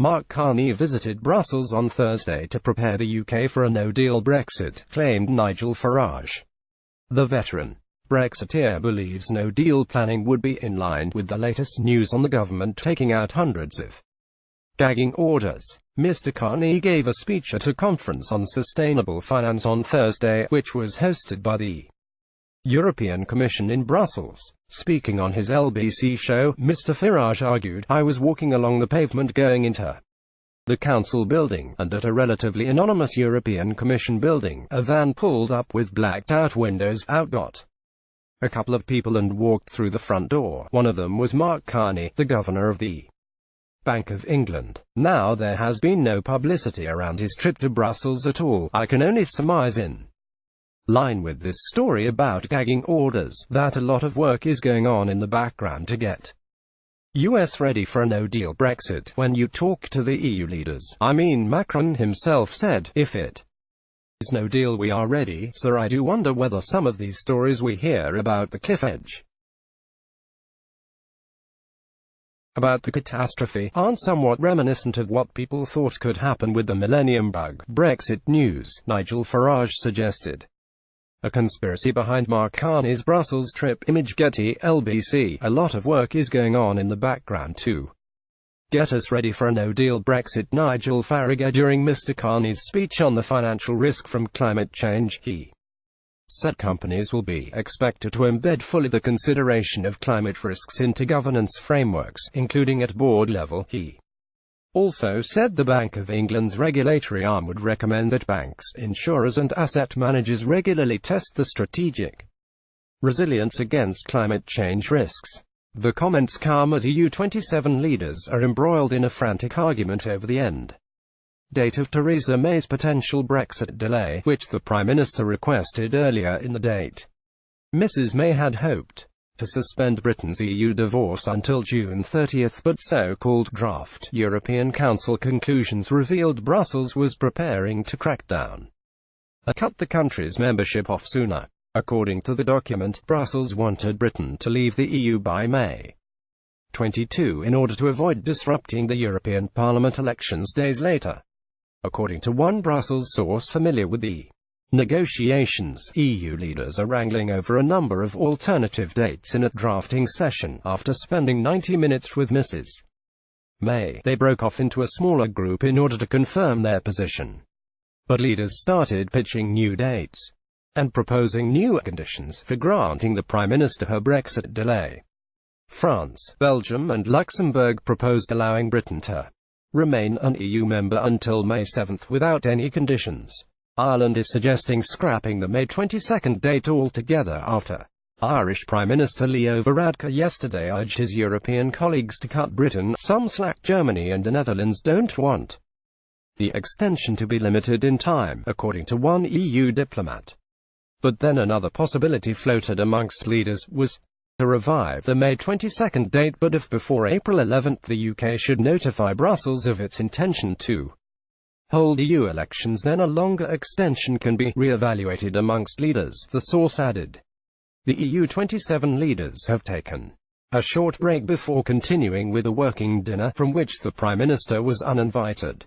Mark Carney visited Brussels on Thursday to prepare the UK for a no-deal Brexit, claimed Nigel Farage. The veteran Brexiteer believes no-deal planning would be in line with the latest news on the government taking out hundreds of gagging orders. Mr. Carney gave a speech at a conference on sustainable finance on Thursday, which was hosted by the European Commission in Brussels. Speaking on his LBC show, Mr. Farage argued, "I was walking along the pavement going into the Council building, and at a relatively anonymous European Commission building, a van pulled up with blacked-out windows. Out got a couple of people and walked through the front door. One of them was Mark Carney, the governor of the Bank of England. Now there has been no publicity around his trip to Brussels at all. I can only surmise in line with this story about gagging orders, that a lot of work is going on in the background to get US ready for a no-deal Brexit. When you talk to the EU leaders, I mean Macron himself said, if it is no deal we are ready, sir. I do wonder whether some of these stories we hear about the cliff edge, about the catastrophe, aren't somewhat reminiscent of what people thought could happen with the millennium bug." Brexit news, Nigel Farage suggested. A conspiracy behind Mark Carney's Brussels trip. Image Getty, LBC. A lot of work is going on in the background to get us ready for a no-deal Brexit. Nigel Farage. During Mr. Carney's speech on the financial risk from climate change, he said companies will be expected to embed fully the consideration of climate risks into governance frameworks, including at board level. He also said the Bank of England's regulatory arm would recommend that banks, insurers and asset managers regularly test the strategic resilience against climate change risks. The comments come as EU27 leaders are embroiled in a frantic argument over the end date of Theresa May's potential Brexit delay, which the Prime Minister requested earlier in the date. Mrs. May had hoped to suspend Britain's EU divorce until June 30, but so-called draft European Council conclusions revealed Brussels was preparing to crack down and cut the country's membership off sooner. According to the document, Brussels wanted Britain to leave the EU by May 22 in order to avoid disrupting the European Parliament elections days later. According to one Brussels source familiar with the negotiations, EU leaders are wrangling over a number of alternative dates in a drafting session. After spending 90 minutes with Mrs. May, they broke off into a smaller group in order to confirm their position. But leaders started pitching new dates and proposing new conditions for granting the Prime Minister her Brexit delay. France, Belgium and Luxembourg proposed allowing Britain to remain an EU member until May 7 without any conditions. Ireland is suggesting scrapping the May 22 date altogether after Irish Prime Minister Leo Varadkar yesterday urged his European colleagues to cut Britain some slack. Germany and the Netherlands don't want the extension to be limited in time, according to one EU diplomat. But then another possibility floated amongst leaders was to revive the May 22 date, but if before April 11 the UK should notify Brussels of its intention to hold EU elections, then a longer extension can be re-evaluated amongst leaders, the source added. The EU27 leaders have taken a short break before continuing with a working dinner, from which the Prime Minister was uninvited.